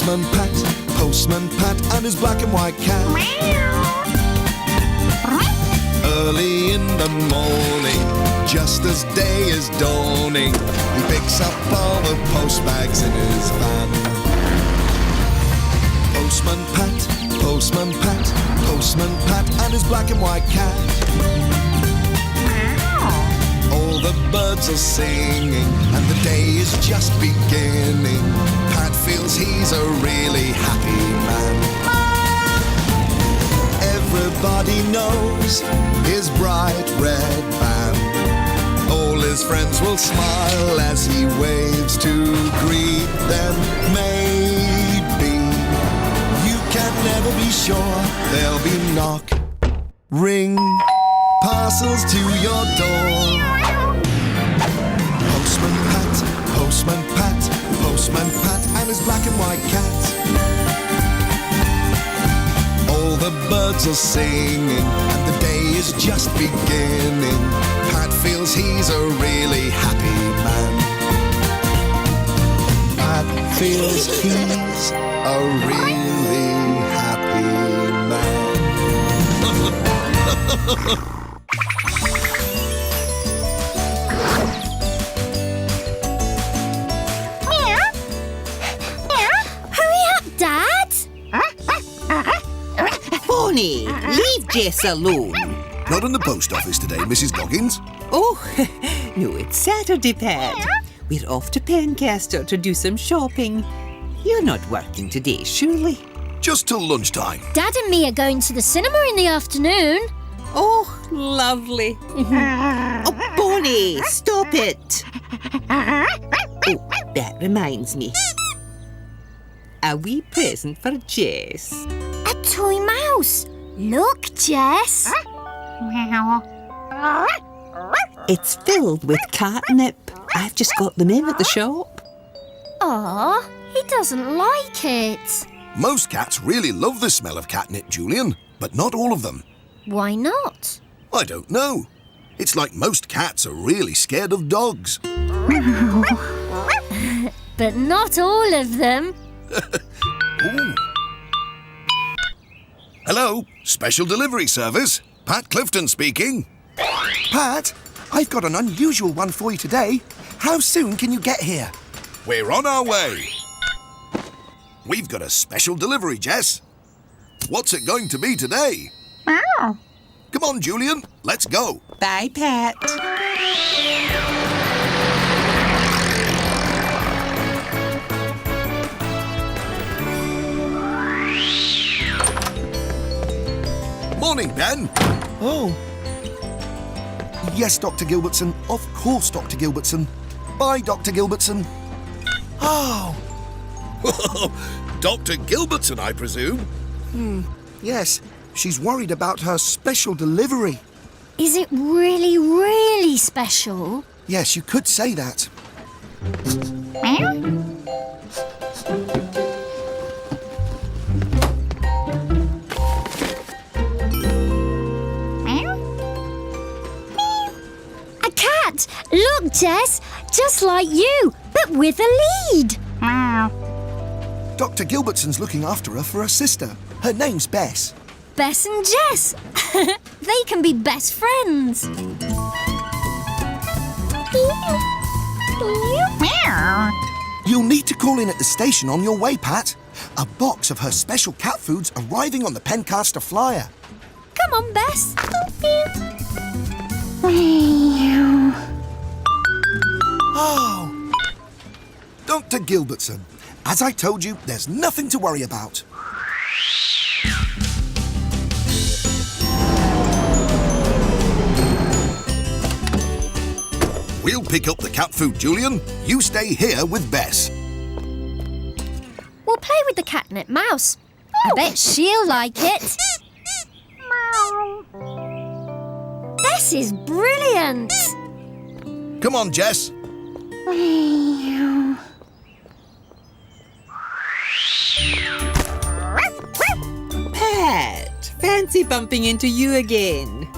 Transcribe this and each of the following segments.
Postman Pat and his black and white cat. Early in the morning, just as day is dawning, he picks up all the post bags in his van. Postman Pat and his black and white cat. All the birds are singing and the day is just beginning. Pat feels he's a really happy man. Everybody knows his bright red band. All his friends will smile as he waves to greet them. Maybe you can never be sure there'll be knock, ring, parcels to your door. Postman Pat and his black and white cat. All the birds are singing and the day is just beginning. Pat feels he's a really happy man. Pat feels he's a really happy man. Bonnie, leave Jess alone. Not in the post office today, Mrs. Goggins. Oh, no, it's Saturday, Pat. We're off to Pencaster to do some shopping. You're not working today, surely? Just till lunchtime. Dad and me are going to the cinema in the afternoon. Oh, lovely. Oh, Bonnie, stop it. Oh, that reminds me. A wee present for Jess. A toy mouse. Look, Jess. It's filled with catnip. I've just got them in at the shop. Aw, he doesn't like it. Most cats really love the smell of catnip, Julian, but not all of them. Why not? I don't know. It's like most cats are really scared of dogs. But not all of them. Ooh. Hello, special delivery service. Pat Clifton speaking. Pat, I've got an unusual one for you today. How soon can you get here? We're on our way. We've got a special delivery, Jess. What's it going to be today? Wow. Come on, Julian, let's go. Bye, Pat. Morning, Ben. Oh. Yes, Dr. Gilbertson. Of course, Dr. Gilbertson. Bye, Dr. Gilbertson. Oh. Dr. Gilbertson, I presume? Yes, she's worried about her special delivery. Is it really, really special? Yes, you could say that. A cat! Look, Jess, just like you, but with a lead. Dr. Gilbertson's looking after her for her sister. Her name's Bess. Bess and Jess. They can be best friends. You'll need to call in at the station on your way, Pat. A box of her special cat foods arriving on the Pencaster flyer. Come on, Bess. Oh. Dr. Gilbertson, as I told you, there's nothing to worry about. We'll pick up the cat food, Julian. You stay here with Bess. We'll play with the catnip mouse. I bet she'll like it. Bess is brilliant. Come on, Jess. Pat, fancy bumping into you again.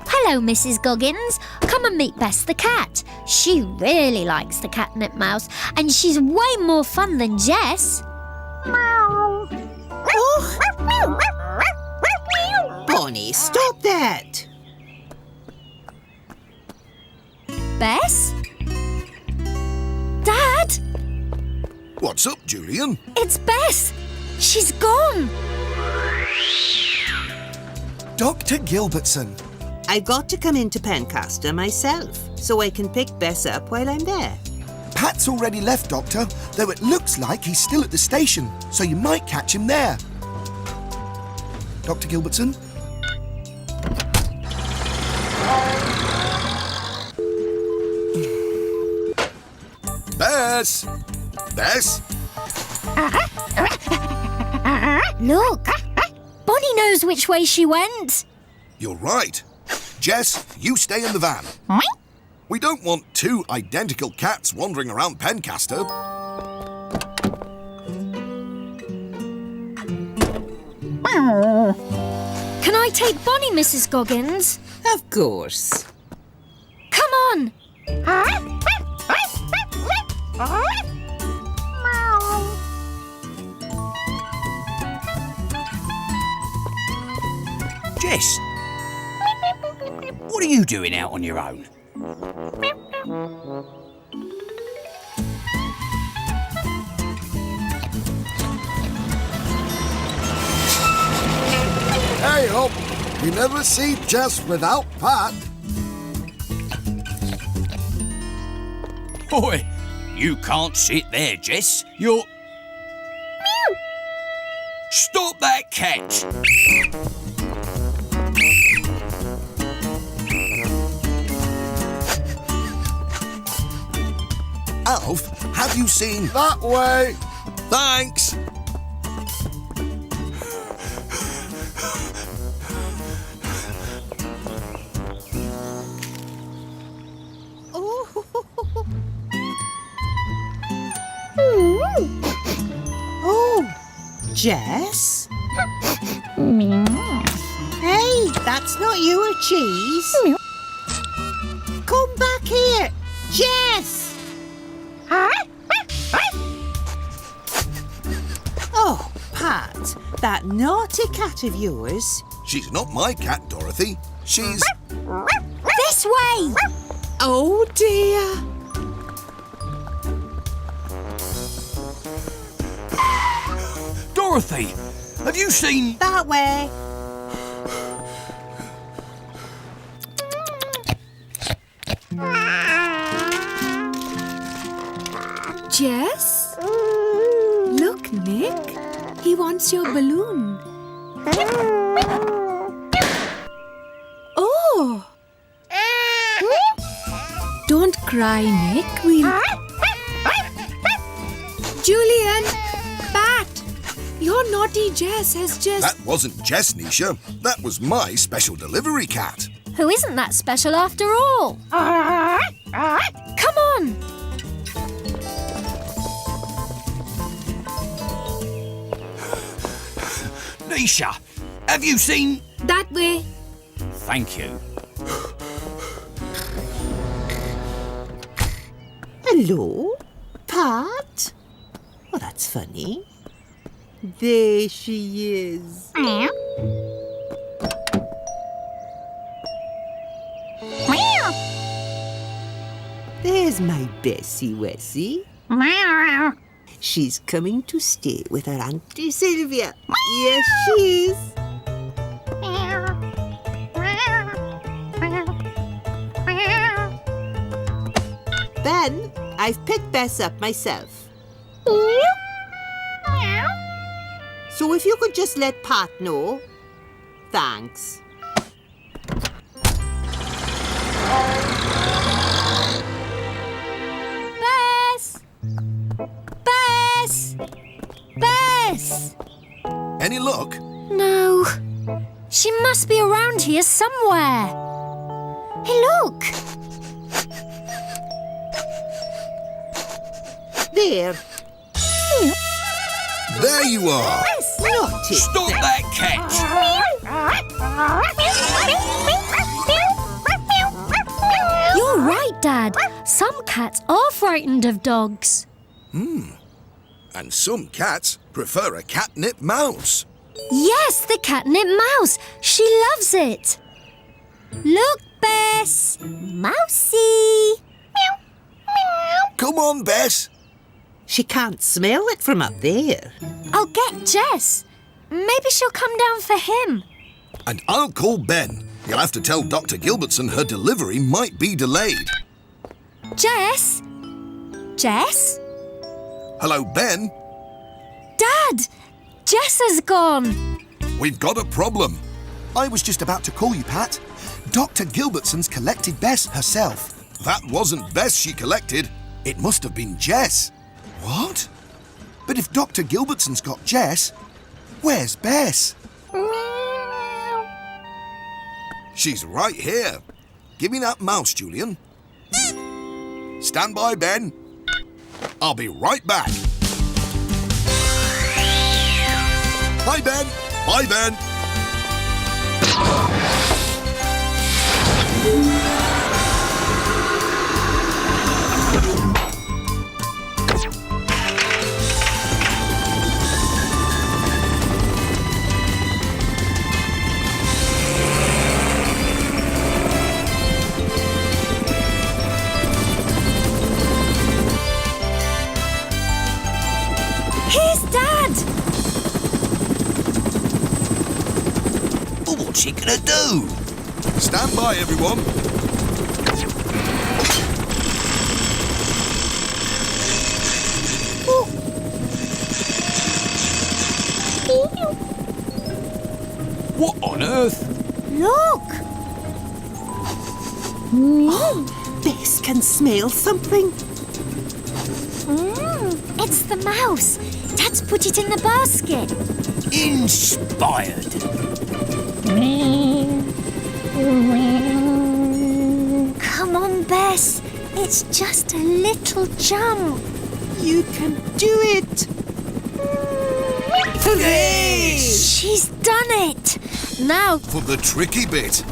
Hello, Mrs. Goggins. Come and meet Bess the cat. She really likes the catnip mouse, and she's way more fun than Jess. Pat. Bess? Dad? What's up, Julian? It's Bess. She's gone. Dr. Gilbertson. I got to come into Pencaster myself, so I can pick Bess up while I'm there. Pat's already left, Doctor, though it looks like he's still at the station, so you might catch him there. Dr. Gilbertson? Bess! Bess? Look. Bonnie knows which way she went. You're right. Jess, you stay in the van. We don't want two identical cats wandering around Pencaster. Can I take Bonnie, Mrs. Goggins? Of course. Come on. Jess, what are you doing out on your own? Hey up! You never see Jess without Pat. Oi, you can't sit there, Jess. You're... Stop that cat! Alf, have you seen... That way! Thanks! Oh, Jess? Hey, that's not your cheese. Come back here, Jess! Oh, Pat, that naughty cat of yours. She's not my cat, Dorothy. She's... This way. Oh, dear. Dorothy, have you seen... That way. Jess? Look, Nick. He wants your balloon. Oh! Don't cry, Nick. Julian! Pat! Your naughty Jess has just... That wasn't Jess, Nisha. That was my special delivery cat. Who isn't that special after all? Come on. Nisha, have you seen... That way. Thank you. Hello, Pat? Oh, that's funny. There she is. There's my Bessie Wessie. She's coming to stay with her Auntie Sylvia. Yes, she is. Then I've picked Bess up myself. So if you could just let Pat know. Thanks. Bess! Bess! Bess! Any luck? No. She must be around here somewhere. Hey, look. There. There you are! Naughty. Stop that cat! You're right, Dad. Some cats are frightened of dogs. And some cats prefer a catnip mouse. Yes, the catnip mouse. She loves it. Look, Bess. Mousy. Come on, Bess. She can't smell it from up there. I'll get Jess. Maybe she'll come down for him. And I'll call Ben. You'll have to tell Dr. Gilbertson her delivery might be delayed. Jess? Jess? Hello, Ben. Dad! Jess has gone. We've got a problem. I was just about to call you, Pat. Dr. Gilbertson's collected Bess herself. That wasn't Bess she collected. It must have been Jess. What? But if Dr. Gilbertson's got Jess, where's Bess? She's right here. Give me that mouse, Julian. Stand by, Ben. I'll be right back. Hi, Ben. Bye, Ben. Here's Dad. Oh, what's she gonna do? Stand by, everyone. What on earth? Look. Bess can smell something. It's the mouse. Dad's put it in the basket. Inspired. Come on, Bess. It's just a little jump. You can do it. Hooray! She's done it. Now, For the tricky bit.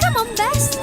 come on, Bess.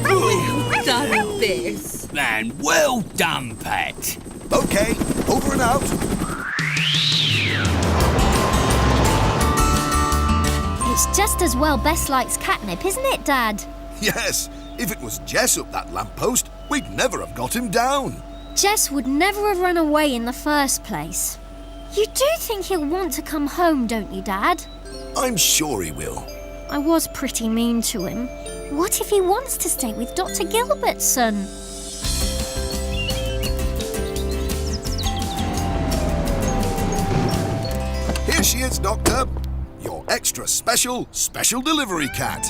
Well done, Bess. Man, well done, Pat. Okay, over and out. It's just as well Bess likes catnip, isn't it, Dad? Yes, if it was Jess up that lamppost, we'd never have got him down. Jess would never have run away in the first place. You do think he'll want to come home, don't you, Dad? I'm sure he will. I was pretty mean to him. What if he wants to stay with Dr. Gilbertson? Here she is, Doctor. Your extra special delivery cat.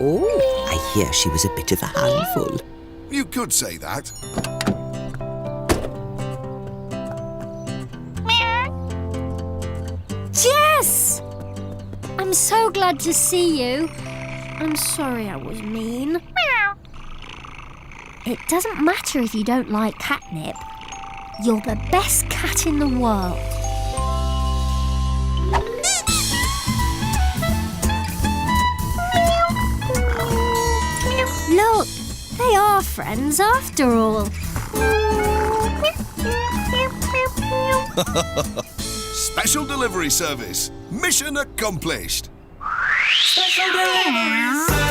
Oh, I hear she was a bit of a handful. You could say that. Jess! I'm so glad to see you. I'm sorry I was mean. It doesn't matter if you don't like catnip. You're the best cat in the world. Look, they are friends after all. Special delivery service. Mission accomplished. Special delivery service.